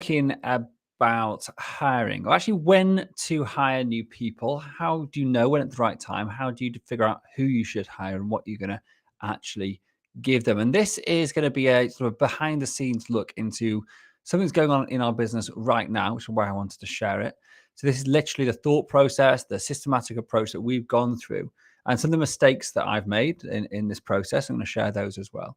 Talking about hiring, or actually when to hire new people. How do you know when at the right time? How do you figure out who you should hire and what you're going to actually give them? And this is going to be a sort of behind the scenes look into something's going on in our business right now, which is why I wanted to share it. So this is literally the thought process, the systematic approach that we've gone through, and some of the mistakes that I've made in this process. I'm going to share those as well.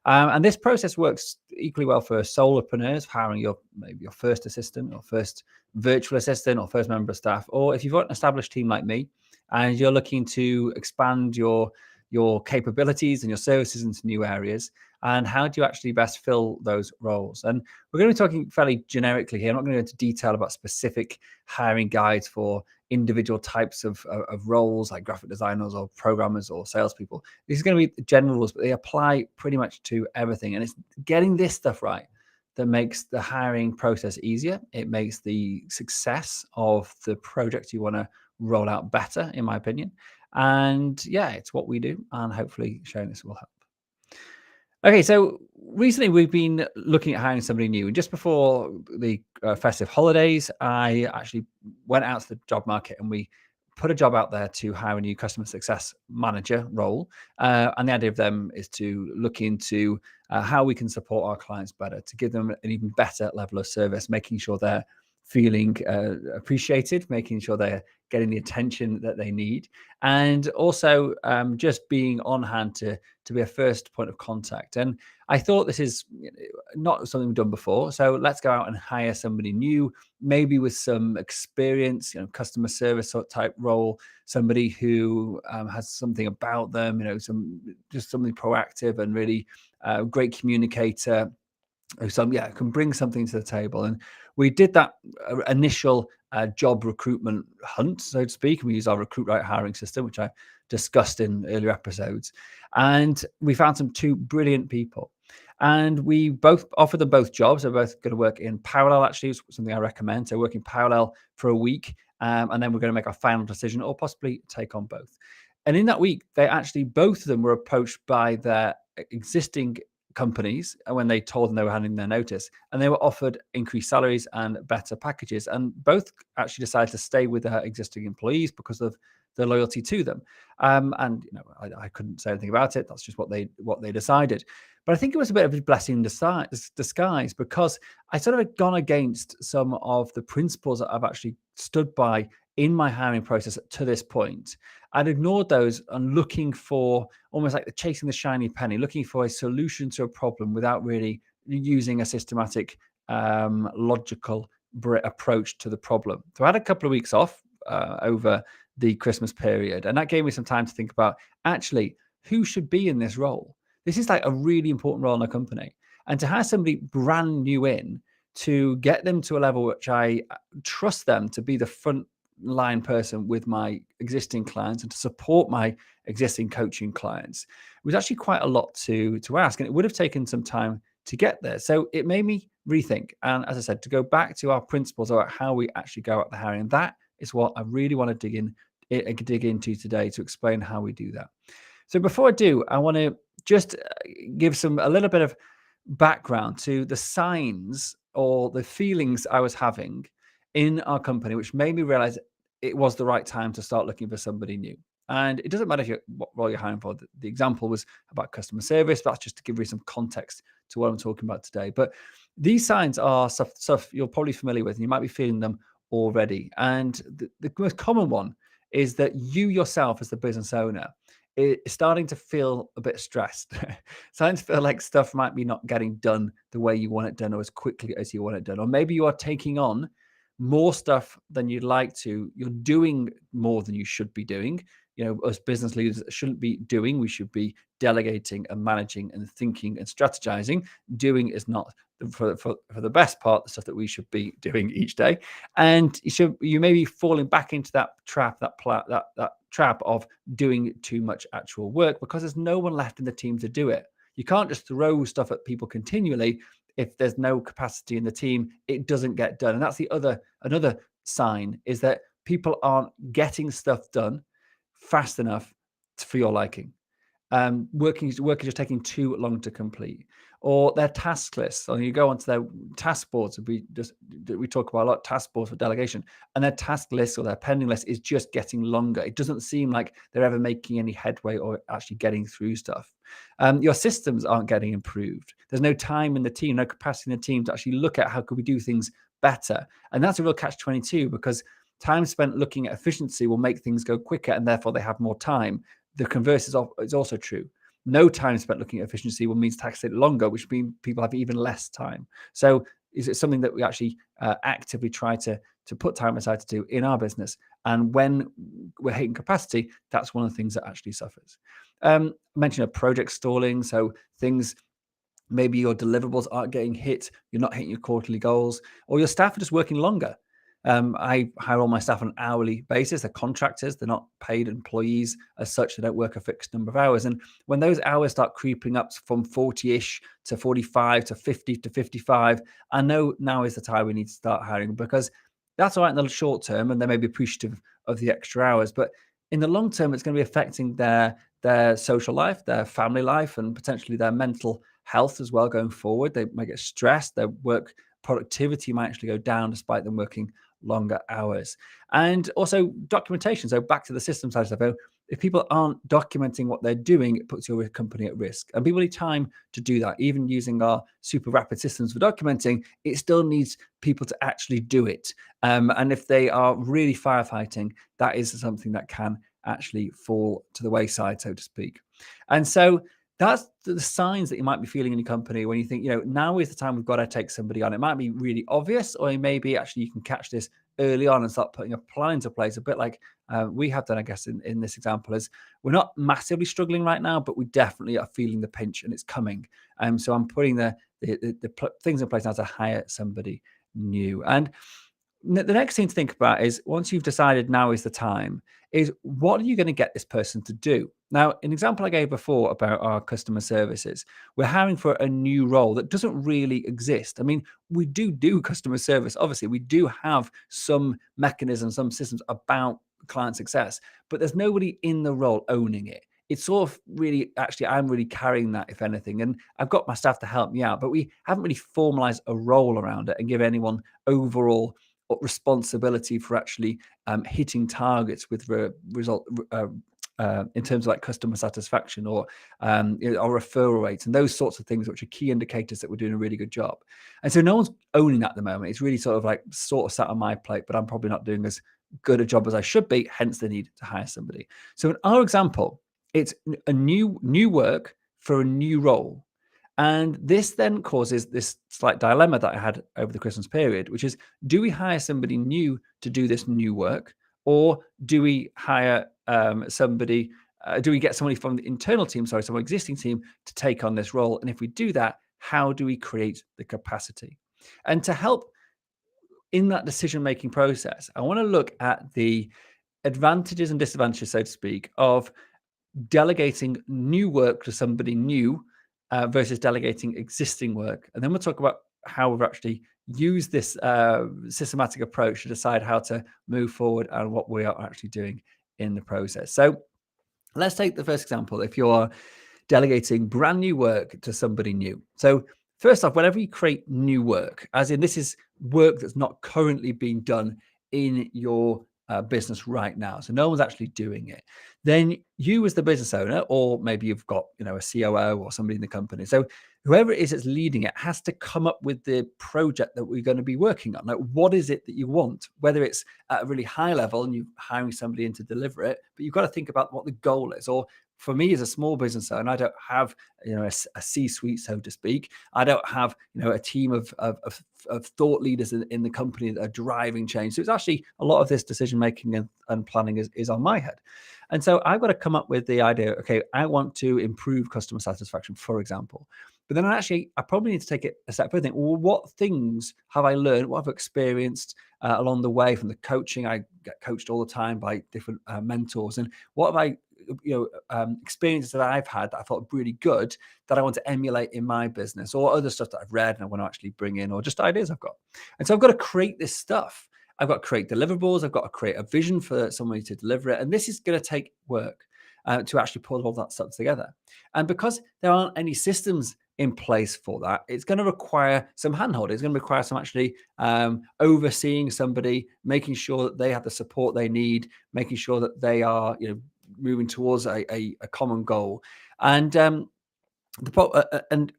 And this process works equally well for solopreneurs, hiring maybe your first assistant or first virtual assistant or first member of staff, or if you've got an established team like me and you're looking to expand your capabilities and your services into new areas. And how do you actually best fill those roles? And we're going to be talking fairly generically here. I'm not going to go into detail about specific hiring guides for individual types of roles like graphic designers or programmers or salespeople. These are going to be general rules, but they apply pretty much to everything. And it's getting this stuff right that makes the hiring process easier. It makes the success of the project you want to roll out better, in my opinion. And yeah, it's what we do. And hopefully sharing this will help. Okay, so recently we've been looking at hiring somebody new. And just before the festive holidays, I actually went out to the job market and we put a job out there to hire a new customer success manager role. And the idea of them is to look into how we can support our clients better, to give them an even better level of service, making sure they're feeling appreciated, making sure they're getting the attention that they need, and also just being on hand to be a first point of contact. And I thought this is not something we've done before, so let's go out and hire somebody new, maybe with some experience, customer service sort of type role, somebody who has something about them, just something proactive and really great communicator, who can bring something to the table. And we did that initial job recruitment hunt, so to speak. We use our Recruit Right hiring system, which I discussed in earlier episodes. And we found two brilliant people. And we both offered them both jobs. They're both going to work in parallel, actually, is something I recommend. So work in parallel for a week, and then we're going to make our final decision or possibly take on both. And in that week, both of them were approached by their existing companies when they told them they were handing their notice, and they were offered increased salaries and better packages, and both actually decided to stay with their existing employees because of their loyalty to them. I couldn't say anything about it. That's just what they decided. But I think it was a bit of a blessing in disguise, because I sort of had gone against some of the principles that I've actually stood by in my hiring process to this point. I'd ignored those and looking for almost like chasing the shiny penny, looking for a solution to a problem without really using a systematic, logical approach to the problem. So I had a couple of weeks off over the Christmas period, and that gave me some time to think about actually who should be in this role. This is like a really important role in a company, and to have somebody brand new in, to get them to a level which I trust them to be the front line person with my existing clients and to support my existing coaching clients, it was actually quite a lot to ask, and it would have taken some time to get there. So it made me rethink, and as I said, to go back to our principles about how we actually go at the hiring. And that is what I really want to dig into today, to explain how we do that. So before I do, I want to just give a little bit of background to the signs or the feelings I was having in our company, which made me realize it was the right time to start looking for somebody new. And it doesn't matter what role you're hiring for. The example was about customer service. That's just to give you some context to what I'm talking about today. But these signs are stuff you're probably familiar with, and you might be feeling them already. And the most common one is that you yourself, as the business owner, is starting to feel a bit stressed, starting to feel like stuff might be not getting done the way you want it done or as quickly as you want it done. Or maybe you are taking on more stuff than you'd like to. You're doing more than you should be doing. Us business leaders shouldn't be doing. We should be delegating and managing and thinking and strategizing. Doing is not, for the best part, the stuff that we should be doing each day. And you may be falling back into that trap, that trap of doing too much actual work, because there's no one left in the team to do it. You can't just throw stuff at people continually. If there's no capacity in the team, it doesn't get done. And that's another sign, is that people aren't getting stuff done fast enough for your liking. Work is just taking too long to complete. or their task lists. Or you go onto their task boards, we talk about a lot, task boards for delegation, and their task list or their pending list is just getting longer. It doesn't seem like they're ever making any headway or actually getting through stuff. Your systems aren't getting improved. There's no time in the team, no capacity in the team to actually look at how could we do things better. And that's a real catch-22, because time spent looking at efficiency will make things go quicker, and therefore they have more time. The converse is also true. No time spent looking at efficiency will mean tasks take longer, which means people have even less time. So is it something that we actually actively try to put time aside to do in our business? And when we're hitting capacity, that's one of the things that actually suffers. I mentioned a project stalling. So things, maybe your deliverables aren't getting hit, you're not hitting your quarterly goals, or your staff are just working longer. I hire all my staff on an hourly basis. They're contractors. They're not paid employees as such. They don't work a fixed number of hours. And when those hours start creeping up from 40-ish to 45 to 50 to 55, I know now is the time we need to start hiring, because that's all right in the short term, and they may be appreciative of the extra hours. But in the long term, it's going to be affecting their social life, their family life, and potentially their mental health as well going forward. They might get stressed. Their work productivity might actually go down despite them working longer hours. And also documentation. So back to the system side of stuff. If people aren't documenting what they're doing, it puts your company at risk. And people need time to do that. Even using our super rapid systems for documenting, it still needs people to actually do it. And if they are really firefighting, that is something that can actually fall to the wayside, so to speak. And so that's the signs that you might be feeling in your company when you think, now is the time we've got to take somebody on. It might be really obvious, or maybe actually you can catch this early on and start putting a plan into place, a bit like we have done, I guess, in this example. Is we're not massively struggling right now, but we definitely are feeling the pinch, and it's coming. So I'm putting the things in place now to hire somebody new. And the next thing to think about is, once you've decided now is the time, is what are you going to get this person to do? Now, an example I gave before about our customer services, we're hiring for a new role that doesn't really exist. I mean, we do customer service. Obviously, we do have some mechanisms, some systems about client success, but there's nobody in the role owning it. It's sort of really, actually, I'm really carrying that, if anything. And I've got my staff to help me out, but we haven't really formalized a role around it and give anyone overall responsibility for actually hitting targets with result in terms of like customer satisfaction or our referral rates and those sorts of things, which are key indicators that we're doing a really good job. And so no one's owning that at the moment. It's really sort of sat on my plate, but I'm probably not doing as good a job as I should be, hence the need to hire somebody. So in our example, it's a new work for a new role. And this then causes this slight dilemma that I had over the Christmas period, which is, do we hire somebody new to do this new work, or do we hire somebody? Do we get somebody from the internal team, some existing team, to take on this role? And if we do that, how do we create the capacity? And to help in that decision-making process, I want to look at the advantages and disadvantages, so to speak, of delegating new work to somebody new versus delegating existing work. And then we'll talk about how we've actually used this systematic approach to decide how to move forward and what we are actually doing in the process. So let's take the first example. If you're delegating brand new work to somebody new. So first off, whenever you create new work, as in this is work that's not currently being done in your business right now, so no one's actually doing it, then you as the business owner, or maybe you've got a COO or somebody in the company, so whoever it is that's leading it has to come up with the project that we're going to be working on. Like, what is it that you want? Whether it's at a really high level and you're hiring somebody in to deliver it, but you've got to think about what the goal is. Or for me as a small business owner, I don't have a C-suite, so to speak. I don't have a team of thought leaders in the company that are driving change. So it's actually a lot of this decision making and planning is on my head. And so I've got to come up with the idea, okay, I want to improve customer satisfaction, for example. But then I probably need to take it a step further. Well, what things have I learned? What have I experienced along the way from the coaching? I get coached all the time by different mentors. And what have I experiences that I've had that I thought really good that I want to emulate in my business, or other stuff that I've read and I want to actually bring in, or just ideas I've got. And so I've got to create this stuff. I've got to create deliverables. I've got to create a vision for somebody to deliver it. And this is going to take work to actually pull all that stuff together. And because there aren't any systems in place for that. It's going to require some handholding. It's going to require some actually overseeing somebody, making sure that they have the support they need, making sure that they are, moving towards a common goal. And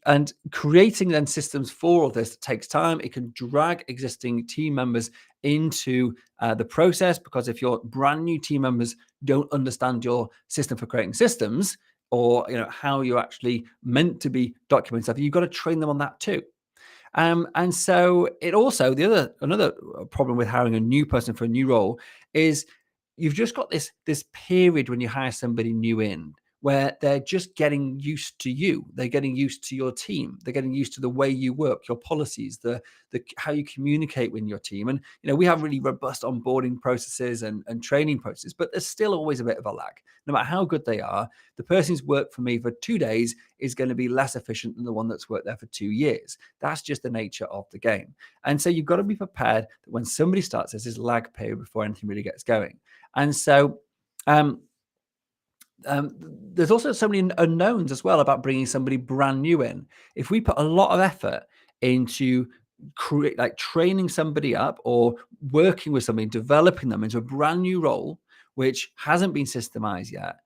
and creating then systems for all this takes time. It can drag existing team members into the process, because if your brand new team members don't understand your system for creating systems, or how you're actually meant to be documenting stuff, you've got to train them on that too. And so it also, another problem with hiring a new person for a new role is you've just got this period when you hire somebody new in, where they're just getting used to you. They're getting used to your team. They're getting used to the way you work, your policies, the how you communicate with your team. And we have really robust onboarding processes and training processes, but there's still always a bit of a lag. No matter how good they are, the person who's worked for me for 2 days is going to be less efficient than the one that's worked there for 2 years. That's just the nature of the game. And so you've got to be prepared that when somebody starts, there's this lag period before anything really gets going. And so there's also so many unknowns as well about bringing somebody brand new in. If we put a lot of effort into training somebody up or working with somebody, developing them into a brand new role, which hasn't been systemized yet,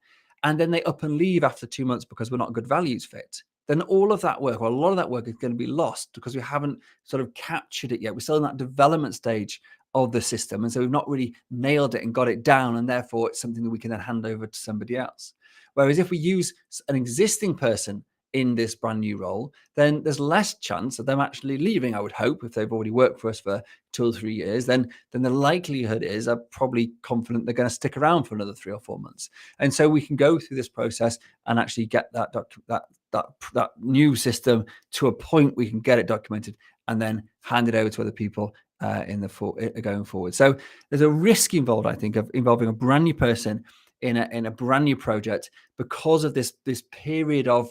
and then they up and leave after 2 months because we're not a good values fit, then all of that work, or a lot of that work, is going to be lost because we haven't sort of captured it yet. We're still in that development stage of the system. And so we've not really nailed it and got it down. And therefore, it's something that we can then hand over to somebody else. Whereas if we use an existing person in this brand new role, then there's less chance of them actually leaving, I would hope. If they've already worked for us for 2 or 3 years, then the likelihood is I'm probably confident they're going to stick around for another 3 or 4 months. And so we can go through this process and actually get that new system to a point we can get it documented and then hand it over to other people going forward. So there's a risk involved, I think, of involving a brand new person in a brand new project because of this period of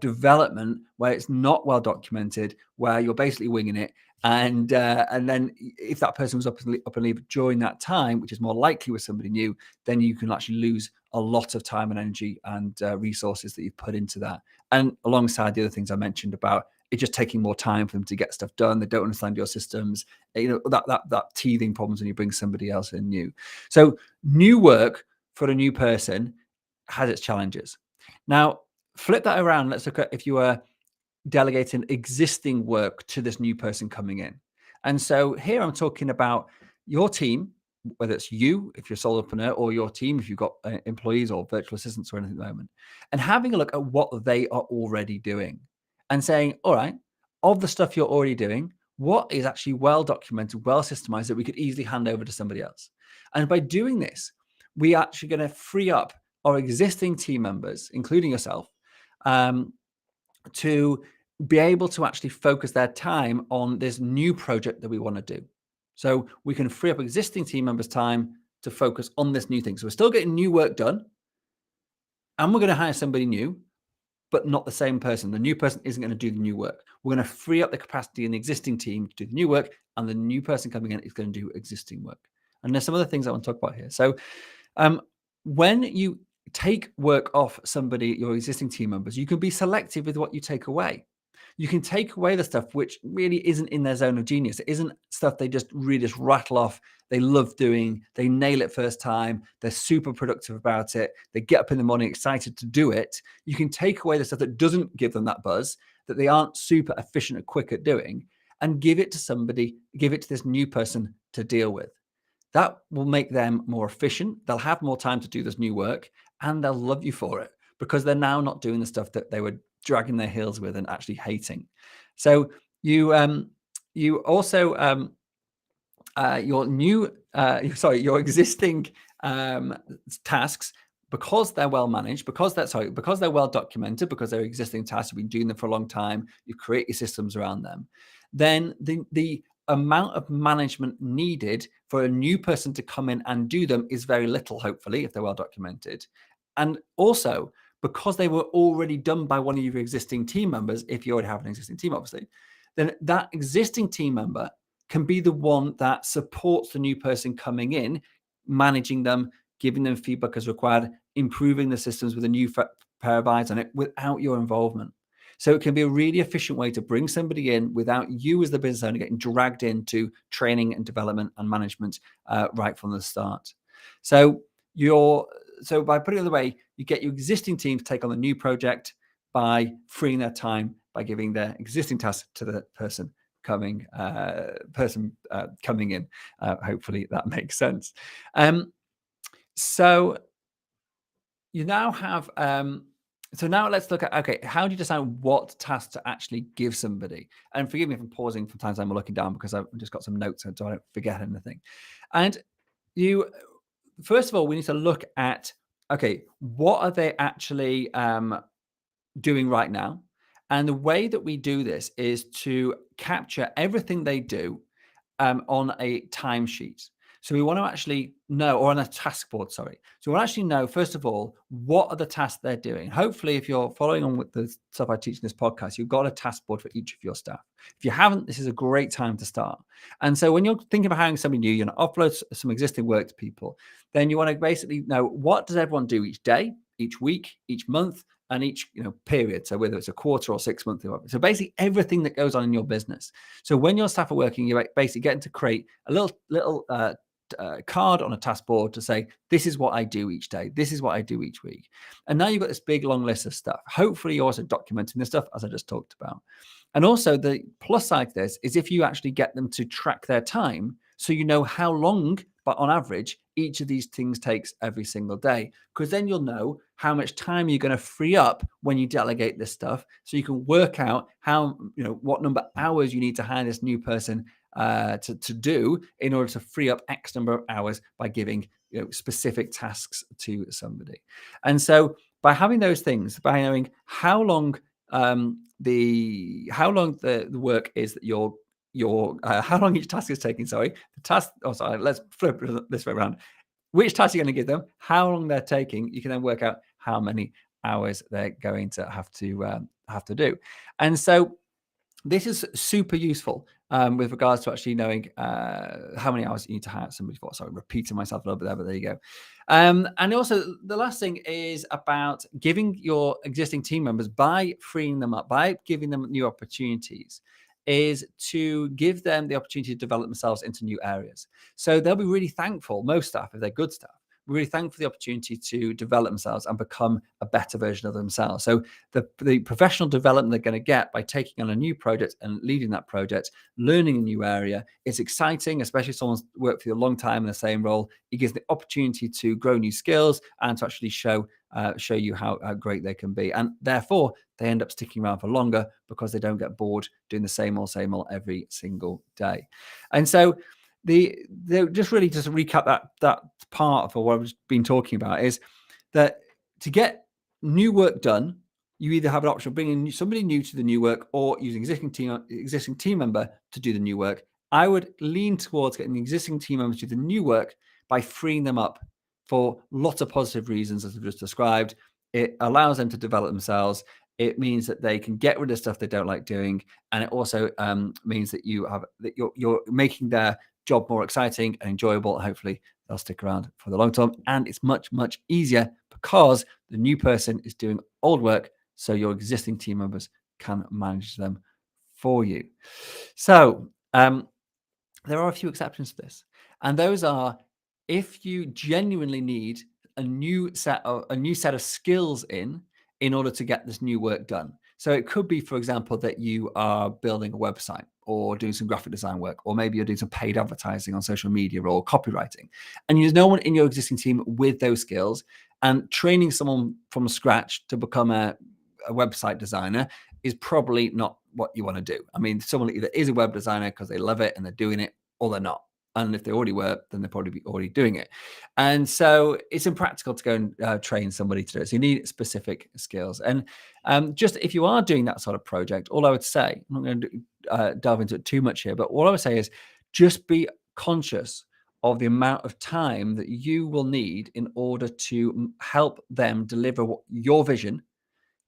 development where it's not well documented, where you're basically winging it. And then if that person was up and leave during that time, which is more likely with somebody new, then you can actually lose a lot of time and energy and resources that you've put into that. And alongside the other things I mentioned about it just taking more time for them to get stuff done. They don't understand your systems, that teething problems when you bring somebody else in new. So new work for a new person has its challenges. Now, flip that around. Let's look at if you are delegating existing work to this new person coming in. And so here I'm talking about your team, whether it's you, if you're a solopreneur, or your team, if you've got employees or virtual assistants or anything at the moment, and having a look at what they are already doing and saying, all right, of the stuff you're already doing, what is actually well documented, well systemized that we could easily hand over to somebody else? And by doing this, we are actually going to free up our existing team members, including yourself, to be able to actually focus their time on this new project that we want to do. So we can free up existing team members' time to focus on this new thing. So we're still getting new work done, and we're going to hire somebody new, but not the same person. The new person isn't going to do the new work. We're going to free up the capacity in the existing team to do the new work, and the new person coming in is going to do existing work. And there's some other things I want to talk about here. So when you take work off somebody, your existing team members, you can be selective with what you take away. You can take away the stuff which really isn't in their zone of genius. It isn't stuff they just rattle off. They love doing, they nail it first time. They're super productive about it. They get up in the morning excited to do it. You can take away the stuff that doesn't give them that buzz, that they aren't super efficient or quick at doing, and give it to somebody, give it to this new person to deal with. That will make them more efficient. They'll have more time to do this new work, and they'll love you for it because they're now not doing the stuff that they were dragging their heels with and actually hating. So you also your existing tasks, because they're well managed, because they're well documented, because they're existing tasks, you've been doing them for a long time, you create your systems around them, then the amount of management needed for a new person to come in and do them is very little, hopefully, if they're well documented. And also, because they were already done by one of your existing team members, if you already have an existing team, obviously, then that existing team member can be the one that supports the new person coming in, managing them, giving them feedback as required, improving the systems with a new pair of eyes on it without your involvement. So it can be a really efficient way to bring somebody in without you as the business owner getting dragged into training and development and management right from the start. So by putting it the other way, you get your existing team to take on the new project by freeing their time by giving their existing task to the person coming in. Hopefully that makes sense. So you now have so now let's look at, okay, how do you decide what task to actually give somebody? And forgive me if I'm pausing from time to time. I'm looking down because I've just got some notes so I don't forget anything. And you, first of all, we need to look at, okay, what are they actually doing right now? And the way that we do this is to capture everything they do on a timesheet. So we want to actually know, or on a task board, sorry. So we'll actually know, first of all, what are the tasks they're doing. Hopefully, if you're following on with the stuff I teach in this podcast, you've got a task board for each of your staff. If you haven't, this is a great time to start. And so when you're thinking about hiring somebody new, you're going to upload some existing work to people, then you want to basically know, what does everyone do each day, each week, each month, and each period. So whether it's a quarter or 6 months, so basically everything that goes on in your business. So when your staff are working, you're basically getting to create a little card on a task board to say, this is what I do each day, this is what I do each week. And now you've got this big long list of stuff. Hopefully you're also documenting this stuff, as I just talked about. And also the plus side to this is if you actually get them to track their time, so you know how long, but on average, each of these things takes every single day, because then you'll know how much time you're going to free up when you delegate this stuff. So you can work out how, what number of hours you need to hire this new person to do in order to free up X number of hours by giving specific tasks to somebody. And so by having those things, by knowing how long the work is that how long each task is taking, let's flip this way around. Which task you're going to give them, how long they're taking, you can then work out how many hours they're going to have to do. And so this is super useful with regards to actually knowing how many hours you need to hire somebody for. Sorry, repeating myself a little bit there, but there you go. And also the last thing is about giving your existing team members, by freeing them up, by giving them new opportunities, is to give them the opportunity to develop themselves into new areas. So they'll be really thankful, most staff, if they're good staff, really thankful for the opportunity to develop themselves and become a better version of themselves. So the professional development they're going to get by taking on a new project and leading that project, learning a new area, is exciting, especially if someone's worked for you a long time in the same role. It gives the opportunity to grow new skills and to actually show you how great they can be. And therefore, they end up sticking around for longer because they don't get bored doing the same old every single day. And so just to recap that part of what I've been talking about, is that to get new work done, you either have an option of bringing somebody new to the new work or using existing team member to do the new work. I would lean towards getting the existing team members to do the new work by freeing them up for lots of positive reasons, as I've just described. It allows them to develop themselves. It means that they can get rid of stuff they don't like doing, and it also means that you're making their job more exciting and enjoyable. Hopefully they'll stick around for the long term, and it's much, much easier because the new person is doing old work, so your existing team members can manage them for you. So there are a few exceptions to this, and those are if you genuinely need a new set of skills in order to get this new work done. So it could be, for example, that you are building a website or doing some graphic design work, or maybe you're doing some paid advertising on social media or copywriting, and there's no one in your existing team with those skills, and training someone from scratch to become a website designer is probably not what you want to do. I mean, someone either is a web designer because they love it and they're doing it, or they're not. And if they already were, then they'll probably be already doing it. And so it's impractical to go and train somebody to do it. So you need specific skills. And just if you are doing that sort of project, all I would say, I'm not going to delve into it too much here, but all I would say is just be conscious of the amount of time that you will need in order to help them deliver your vision.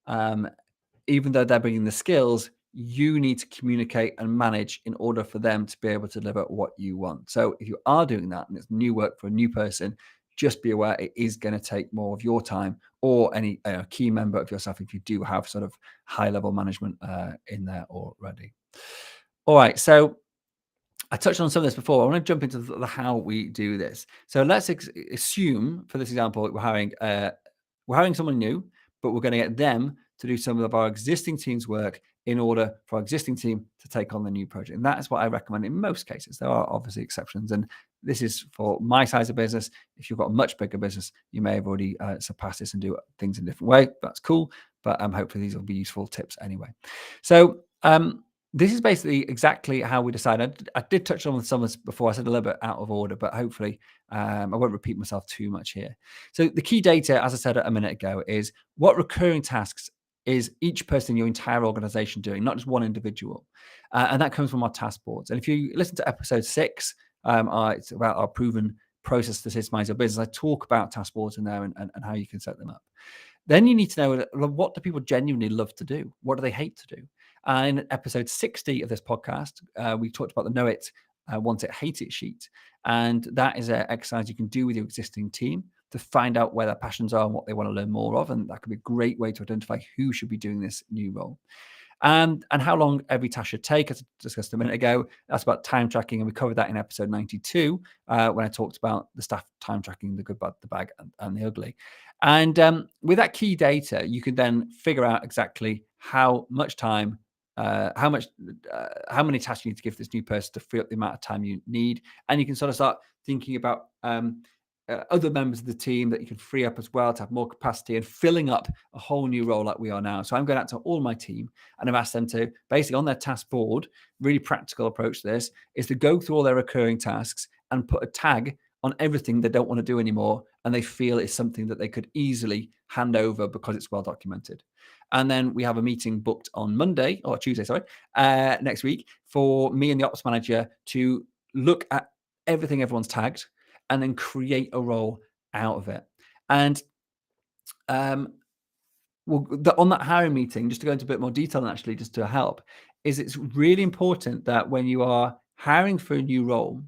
Even though they're bringing the skills, you need to communicate and manage in order for them to be able to deliver what you want. So if you are doing that and it's new work for a new person, just be aware it is going to take more of your time or any key member of yourself if you do have sort of high level management in there already. All right, so I touched on some of this before. I want to jump into the how we do this. So let's assume, for this example, we're hiring someone new, but we're going to get them to do some of our existing team's work in order for our existing team to take on the new project. And that is what I recommend in most cases. There are obviously exceptions, and this is for my size of business. If you've got a much bigger business, you may have already surpassed this and do things in a different way. That's cool, but hopefully these will be useful tips anyway. So this is basically exactly how we decided. I did touch on some of this before. I said a little bit out of order, but hopefully I won't repeat myself too much here. So the key data, as I said a minute ago, is what recurring tasks is each person in your entire organization doing, not just one individual. And that comes from our task boards. And if you listen to episode 6, it's about our proven process to systemize your business. I talk about task boards in there and how you can set them up. Then you need to know, what do people genuinely love to do? What do they hate to do? In episode 60 of this podcast, we talked about the know it, want it, hate it sheet. And that is an exercise you can do with your existing team to find out where their passions are and what they want to learn more of. And that could be a great way to identify who should be doing this new role. And how long every task should take, as I discussed a minute ago. That's about time tracking, and we covered that in episode 92 when I talked about the staff time tracking, the good, bad, the bad, and the ugly. And with that key data, you can then figure out exactly how much time, how many tasks you need to give this new person to free up the amount of time you need, and you can sort of start thinking about other members of the team that you can free up as well to have more capacity and filling up a whole new role like we are now. So I'm going out to all my team and I've asked them to basically on their task board, really practical approach to this, is to go through all their recurring tasks and put a tag on everything they don't want to do anymore and they feel is something that they could easily hand over because it's well documented. And then we have a meeting booked on Monday or Tuesday, next week for me and the ops manager to look at everything everyone's tagged and then create a role out of it. And on that hiring meeting, just to go into a bit more detail and actually just to help, is it's really important that when you are hiring for a new role,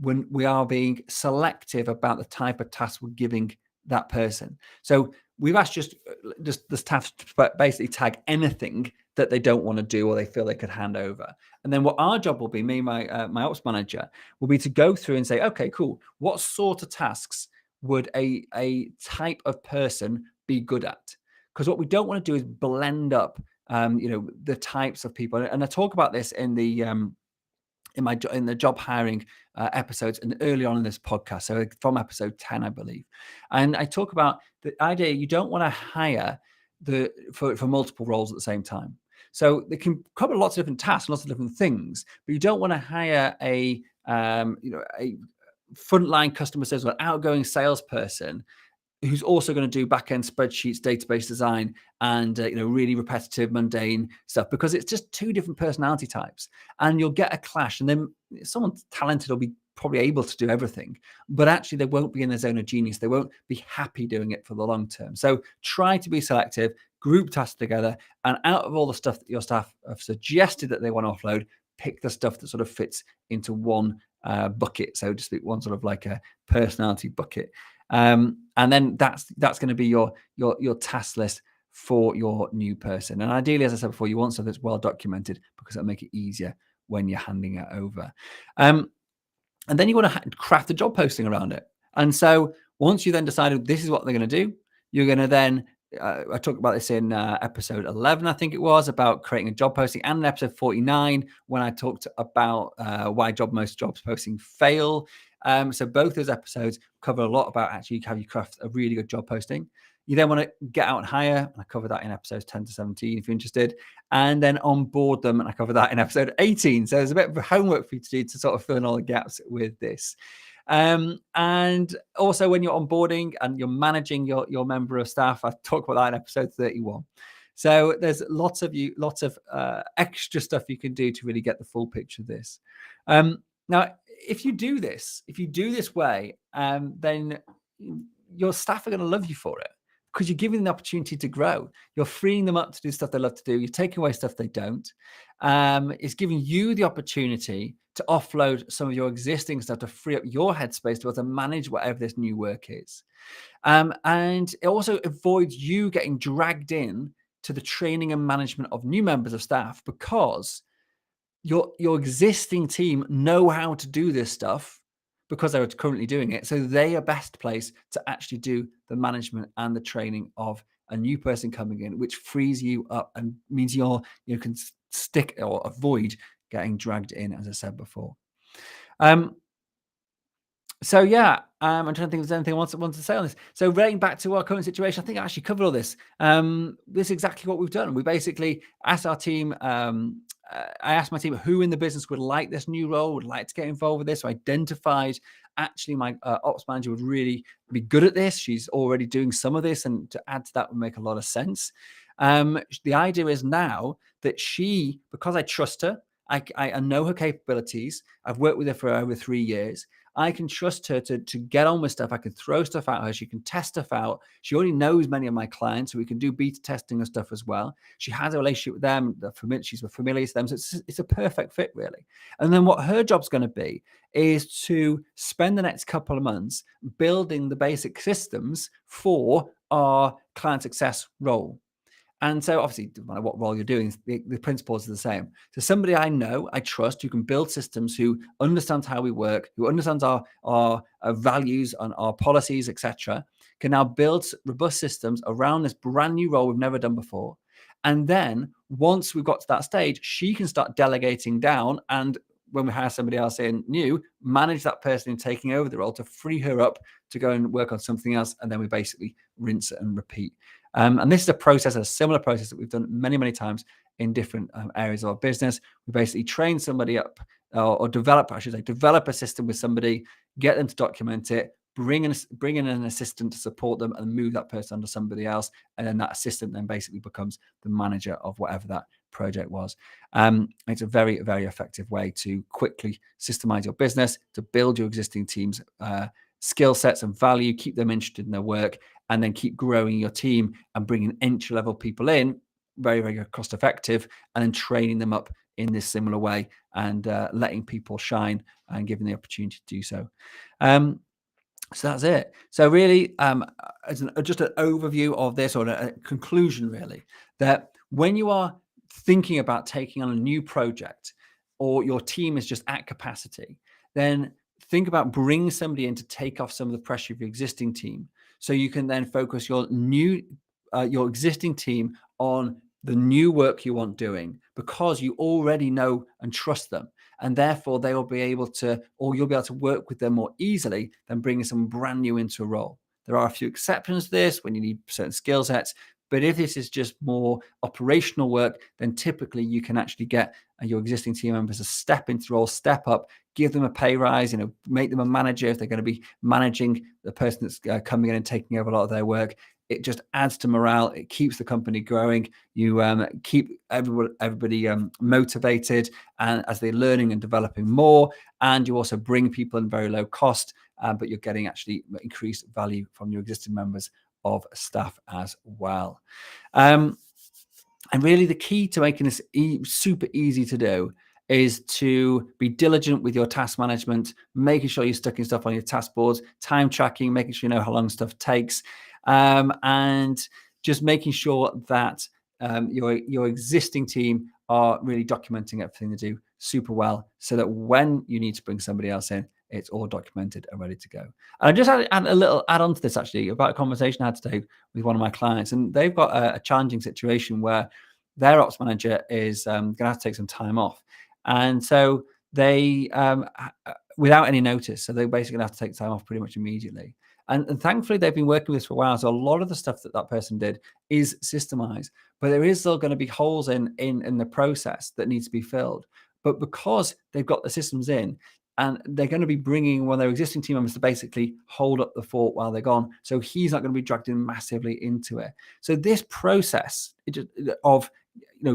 when we are being selective about the type of task we're giving that person. So we've asked just the staff to basically tag anything that they don't want to do or they feel they could hand over. And then what our job will be, me, my ops manager, will be to go through and say, okay, cool. What sort of tasks would a type of person be good at? Because what we don't want to do is blend up, the types of people. And I talk about this in the in the job hiring episodes and early on in this podcast. So from episode 10, I believe. And I talk about the idea you don't want to hire for multiple roles at the same time. So they can cover lots of different tasks, lots of different things, but you don't want to hire a frontline customer service or an outgoing salesperson who's also going to do back-end spreadsheets, database design, and really repetitive, mundane stuff, because it's just two different personality types, and you'll get a clash. And then someone talented will be probably able to do everything, but actually they won't be in their zone of genius. They won't be happy doing it for the long term. So try to be selective, group tasks together, and out of all the stuff that your staff have suggested that they want to offload, pick the stuff that sort of fits into one bucket, so to speak, one sort of like a personality bucket. And then that's going to be your task list for your new person. And ideally, as I said before, you want something that's well documented because it'll make it easier when you're handing it over. And then you want to craft a job posting around it. And so once you then decided this is what they're going to do, you're going to then, I talked about this in episode 11, I think it was, about creating a job posting, and in episode 49, when I talked about why most jobs posting fail. So both those episodes cover a lot about actually how you craft a really good job posting. You then want to get out and hire, and I cover that in episodes 10 to 17 if you're interested, and then onboard them, and I cover that in episode 18. So there's a bit of homework for you to do to sort of fill in all the gaps with this. And also when you're onboarding and you're managing your member of staff, I talk about that in episode 31. So there's lots of extra stuff you can do to really get the full picture of this. Now, if you do this way, then your staff are going to love you for it, because you're giving them the opportunity to grow. You're freeing them up to do stuff they love to do. You're taking away stuff they don't. It's giving you the opportunity to offload some of your existing stuff to free up your headspace to be able to manage whatever this new work is. And it also avoids you getting dragged in to the training and management of new members of staff, because your existing team know how to do this stuff because they're currently doing it. So they are best placed to actually do the management and the training of a new person coming in, which frees you up and means you can stick or avoid getting dragged in, as I said before. So yeah, I'm trying to think if there's anything I want to say on this. So relating back to our current situation, I think I actually covered all this. This is exactly what we've done. We basically asked our team, I asked my team who in the business would like this new role, would like to get involved with this. So I identified actually my ops manager would really be good at this. She's already doing some of this, and to add to that would make a lot of sense. The idea is now that she, because I trust her, I know her capabilities. I've worked with her for over 3 years. I can trust her to get on with stuff. I can throw stuff at her. She can test stuff out. She already knows many of my clients, so we can do beta testing and stuff as well. She has a relationship with them. She's familiar to them. So it's a perfect fit, really. And then what her job's going to be is to spend the next couple of months building the basic systems for our client success role. And so obviously, no matter what role you're doing, the principles are the same. So somebody I know, I trust, who can build systems, who understands how we work, who understands our values and our policies, etc., can now build robust systems around this brand new role we've never done before. And then once we've got to that stage, she can start delegating down, and when we hire somebody else in new, manage that person in taking over the role to free her up to go and work on something else. And then we basically rinse and repeat. And this is a similar process that we've done many, many times in different areas of our business. We basically train somebody up or develop a system with somebody, get them to document it, bring in an assistant to support them, and move that person onto somebody else. And then that assistant then basically becomes the manager of whatever that project was. It's a very, very effective way to quickly systemize your business, to build your existing team's skill sets and value, keep them interested in their work, and then keep growing your team and bringing entry-level people in, very, very cost effective, and then training them up in this similar way and letting people shine and giving the opportunity to do so. So that's it. So really, just an overview of this, or a conclusion really, that when you are thinking about taking on a new project, or your team is just at capacity, then think about bringing somebody in to take off some of the pressure of your existing team, so you can then focus your existing team on the new work you want doing, because you already know and trust them, and therefore they will be able to, or you'll be able to work with them more easily than bringing someone brand new into a role. There are a few exceptions to this when you need certain skill sets, but if this is just more operational work, then typically you can actually get your existing team members to step into the role, step up, give them a pay rise, make them a manager if they're going to be managing the person that's coming in and taking over a lot of their work. It just adds to morale. It keeps the company growing. You keep everybody motivated, and as they're learning and developing more, and you also bring people in very low cost, but you're getting actually increased value from your existing members of staff as well. And really the key to making this super easy to do is to be diligent with your task management, making sure you're sticking stuff on your task boards, time tracking, making sure you know how long stuff takes, and just making sure that your existing team are really documenting everything they do super well, so that when you need to bring somebody else in, it's all documented and ready to go. And I just had a little add-on to this, actually, about a conversation I had today with one of my clients, and they've got a challenging situation where their ops manager is going to have to take some time off. And so they, without any notice, so they're basically going to have to take time off pretty much immediately. And thankfully, they've been working with this for a while. So a lot of the stuff that person did is systemized, but there is still going to be holes in the process that needs to be filled. But because they've got the systems in, and they're going to be bringing one of their existing team members to basically hold up the fort while they're gone, so he's not going to be dragged in massively into it. So this process of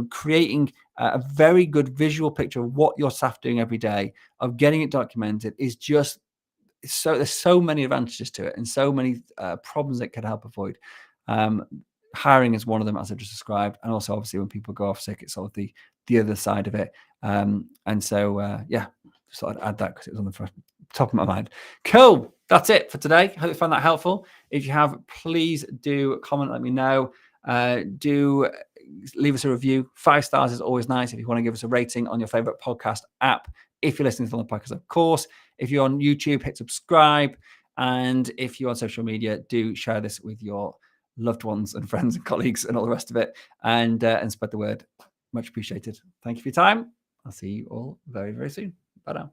creating a very good visual picture of what your staff doing every day, of getting it documented, is just there's so many advantages to it, and so many problems it can help avoid. Hiring is one of them, as I just described. And also, obviously, when people go off sick, it's sort of the other side of it. And so, yeah, just thought I'd add that because it was on the top of my mind. Cool. That's it for today. Hope you found that helpful. If you have, please do comment, let me know. Do leave us a review. 5 stars is always nice. If you want to give us a rating on your favorite podcast app, if you're listening to the podcast, of course. If you're on YouTube, hit subscribe. And if you're on social media, do share this with your loved ones and friends and colleagues and all the rest of it, and spread the word. Much appreciated. Thank you for your time. I'll see you all very, very soon. Bye now.